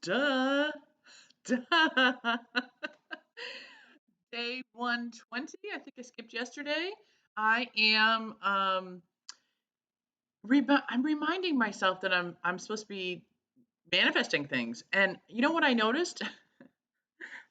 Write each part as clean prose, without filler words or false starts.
Duh. Duh. Day 120. I think I skipped yesterday. I am I'm reminding myself that I'm supposed to be manifesting things. And you know what I noticed?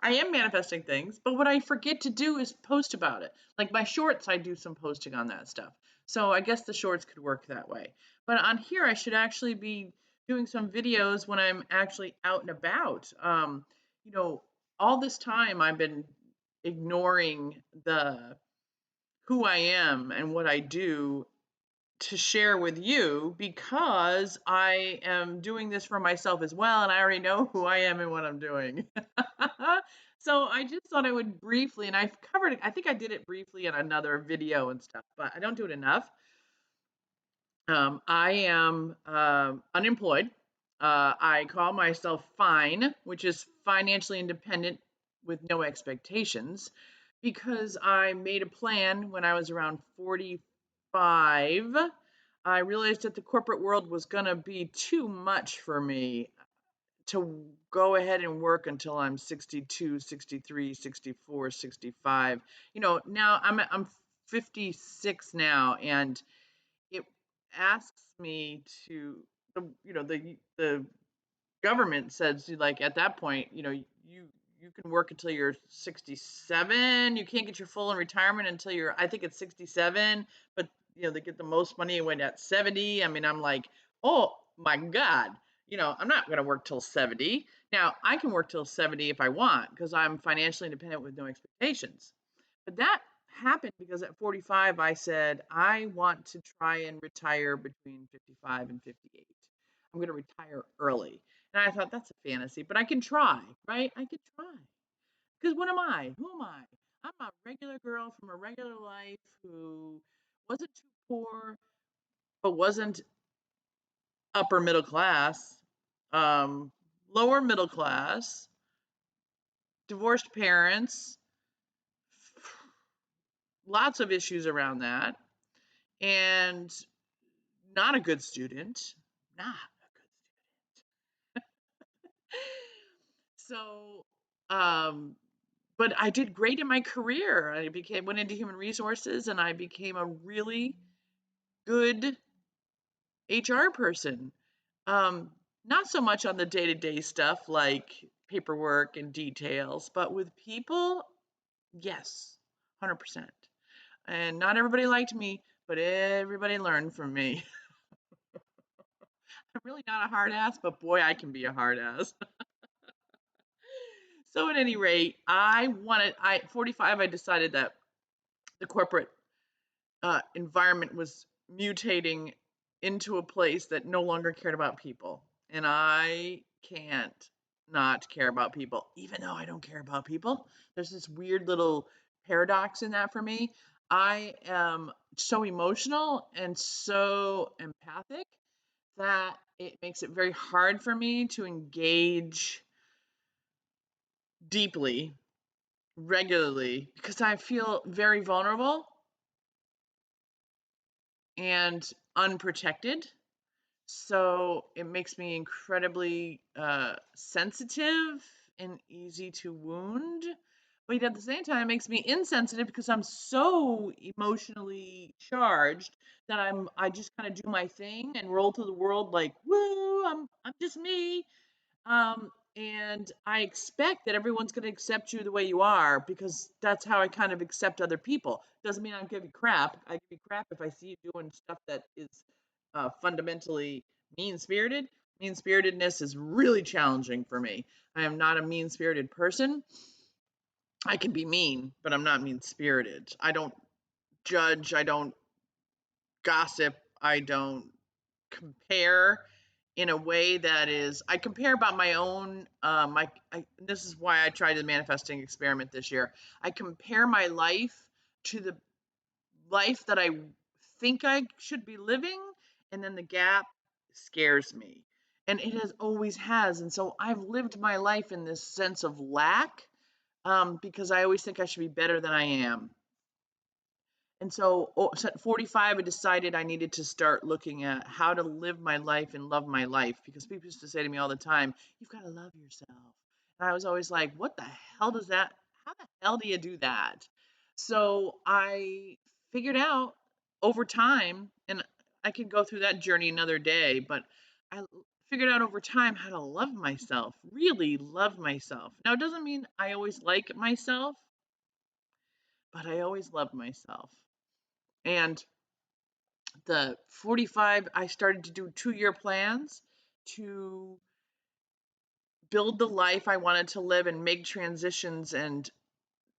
I am manifesting things, but what I forget to do is post about it. Like my shorts, I do some posting on that stuff. So I guess the shorts could work that way. But on here, I should actually be doing some videos when I'm actually out and about. You know, all this time I've been ignoring the who I am and what I do to share with you because I am doing this for myself as well, and I already know who I am and what I'm doing. So I just thought I would briefly, and I've covered it, I think I did it briefly in another video and stuff, but I don't do it enough. I am unemployed. I call myself fine, which is financially independent with no expectations, because I made a plan when I was around 45. I realized that the corporate world was going to be too much for me to go ahead and work until I'm 62, 63, 64, 65. You know, now I'm 56 now, and it asks me to the government says, like, at that point, you can work until you're 67. You can't get your full in retirement until you're, I think it's 67, but they get the most money when at 70. I mean, I'm like, oh my God, I'm not going to work till 70. Now I can work till 70 if I want because I'm financially independent with no expectations. But that happened because at 45, I said, I want to try and retire between 55 and 58. I'm going to retire early. And I thought, that's a fantasy, but I can try, right? I can try. Because what am I? Who am I? I'm a regular girl from a regular life who wasn't too poor, but wasn't upper middle class, um, lower middle class, divorced parents, lots of issues around that, and not a good student. Not a good student. So, um, but I did great in my career. Went into human resources, and I became a really good HR person. Um, Not so much on the day-to-day stuff like paperwork and details, but with people, yes, 100%. And not everybody liked me, but everybody learned from me. I'm really not a hard ass, but boy, I can be a hard ass. So at any rate, I 45, I decided that the corporate environment was mutating into a place that no longer cared about people. And I can't not care about people, even though I don't care about people. There's this weird little paradox in that for me. I am so emotional and so empathic that it makes it very hard for me to engage deeply, regularly, because I feel very vulnerable and unprotected. So it makes me incredibly sensitive and easy to wound. But yet at the same time, it makes me insensitive because I'm so emotionally charged that I just kind of do my thing and roll through the world like, woo, I'm just me. And I expect that everyone's going to accept you the way you are because that's how I kind of accept other people. Doesn't mean I give you crap. I give you crap if I see you doing stuff that is fundamentally mean spirited. Mean spiritedness is really challenging for me. I am not a mean spirited person. I can be mean, but I'm not mean spirited. I don't judge. I don't gossip. I don't compare in a way that is I compare about my own this is why I tried the manifesting experiment this year. I compare my life to the life that I think I should be living, and then the gap scares me. And it has always has. And so I've lived my life in this sense of lack because I always think I should be better than I am. And so at 45, I decided I needed to start looking at how to live my life and love my life, because people used to say to me all the time, "You've got to love yourself." And I was always like, "What the hell does that? How the hell do you do that?" So I figured out over time, and I could go through that journey another day, but I figured out over time how to love myself, really love myself. Now, it doesn't mean I always like myself, but I always love myself. And the 45, I started to do 2-year plans to build the life I wanted to live and make transitions. And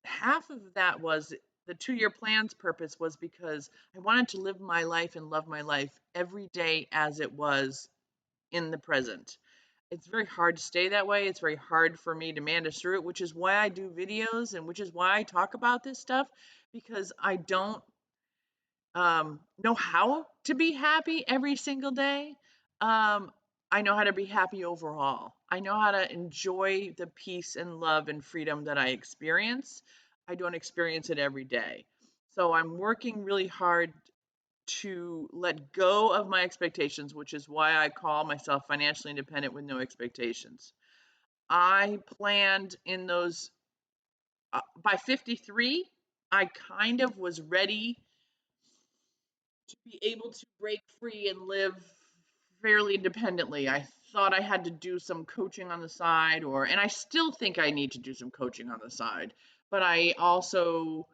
half of that was the 2-year plans purpose was because I wanted to live my life and love my life every day as it was in the present. It's very hard to stay that way. It's very hard for me to manage through it, which is why I do videos and which is why I talk about this stuff, because I don't know how to be happy every single day. Um, I know how to be happy overall. I know how to enjoy the peace and love and freedom that I experience. I don't experience it every day. So I'm working really hard to let go of my expectations, which is why I call myself financially independent with no expectations. I planned in those, by 53, I kind of was ready to be able to break free and live fairly independently. I thought I had to do some coaching on the side, and I still think I need to do some coaching on the side, but I also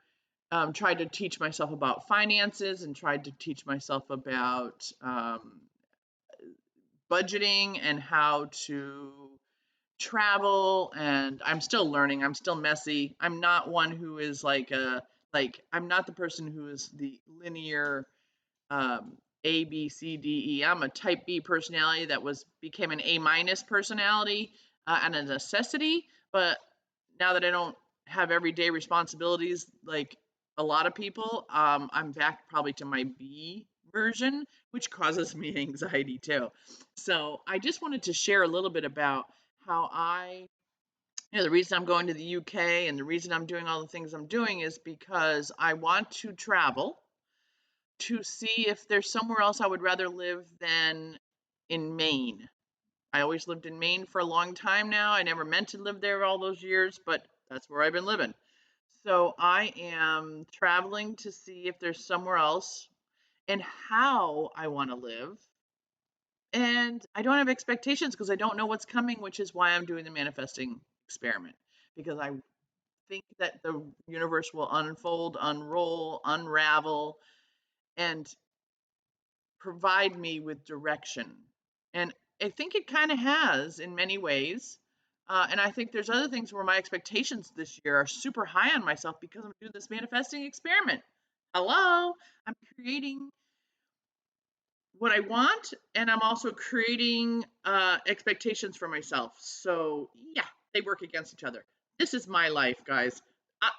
tried to teach myself about finances and tried to teach myself about budgeting and how to travel. And I'm still learning. I'm still messy. I'm not one who is I'm not the person who is the linear A, B, C, D, E. I'm a type B personality that became an A minus personality and a necessity. But now that I don't have everyday responsibilities like a lot of people, I'm back probably to my B version, which causes me anxiety too. So I just wanted to share a little bit about how the reason I'm going to the UK and the reason I'm doing all the things I'm doing is because I want to travel to see if there's somewhere else I would rather live than in Maine. I always lived in Maine for a long time now. I never meant to live there all those years, but that's where I've been living. So I am traveling to see if there's somewhere else and how I want to live. And I don't have expectations because I don't know what's coming, which is why I'm doing the manifesting experiment. Because I think that the universe will unfold, unroll, unravel, and provide me with direction. And I think it kind of has in many ways. And I think there's other things where my expectations this year are super high on myself because I'm doing this manifesting experiment. Hello, I'm creating what I want, and I'm also creating expectations for myself. So, yeah, they work against each other. This is my life, guys.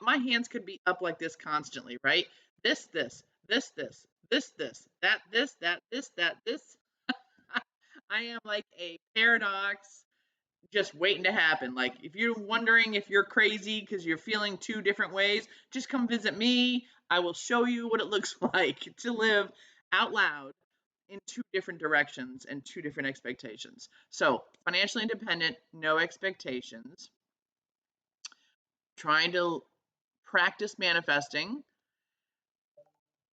My hands could be up like this constantly, right? This. I am like a paradox just waiting to happen. Like, if you're wondering if you're crazy because you're feeling two different ways, just come visit me. I will show you what it looks like to live out loud in two different directions and two different expectations. So, financially independent, no expectations, trying to practice manifesting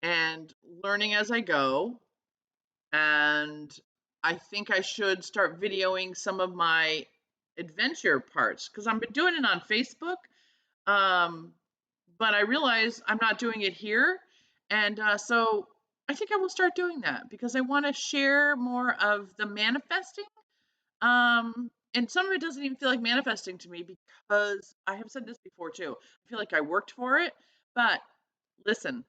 and learning as I go. And I think I should start videoing some of my adventure parts because I've been doing it on Facebook. Um, but I realize I'm not doing it here. And so I think I will start doing that because I want to share more of the manifesting. And some of it doesn't even feel like manifesting to me because I have said this before too. I feel like I worked for it. But listen,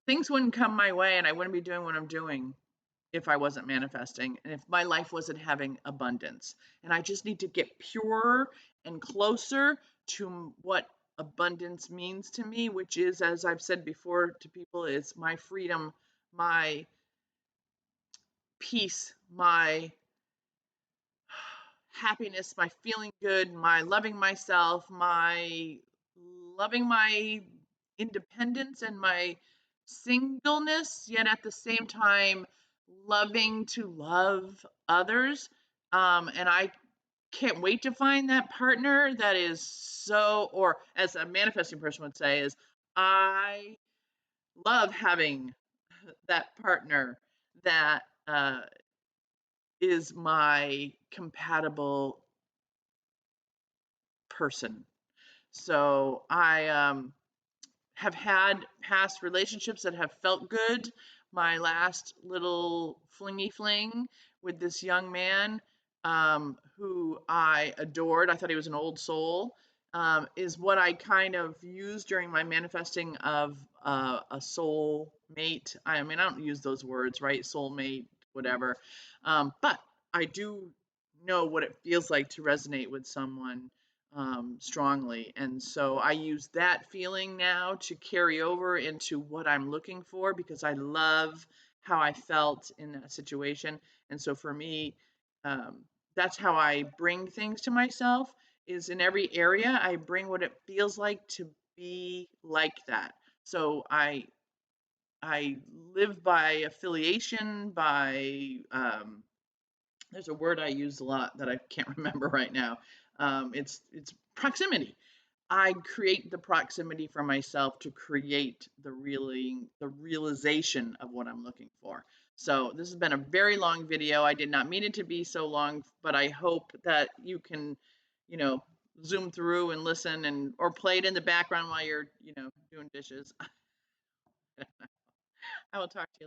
things wouldn't come my way and I wouldn't be doing what I'm doing if I wasn't manifesting and if my life wasn't having abundance. And I just need to get purer and closer to what abundance means to me, which is, as I've said before to people, is my freedom, my peace, my happiness, my feeling good, my loving myself, my loving my independence and my singleness, yet at the same time loving to love others. And I can't wait to find that partner that is so, or as a manifesting person would say, is I love having that partner that is my compatible person. So I have had past relationships that have felt good. My last little flingy fling with this young man who I adored, I thought he was an old soul, is what I kind of used during my manifesting of a soul mate. I mean, I don't use those words, right? Soulmate, whatever. But I do know what it feels like to resonate with someone strongly. And so I use that feeling now to carry over into what I'm looking for because I love how I felt in that situation. And so for me, um, that's how I bring things to myself is in every area I bring what it feels like to be like that. So I live by affiliation, by there's a word I use a lot that I can't remember right now. It's proximity. I create the proximity for myself to create the realization of what I'm looking for. So this has been a very long video. I did not mean it to be so long, but I hope that you can, you know, zoom through and listen and or play it in the background while you're, doing dishes. I will talk to you later.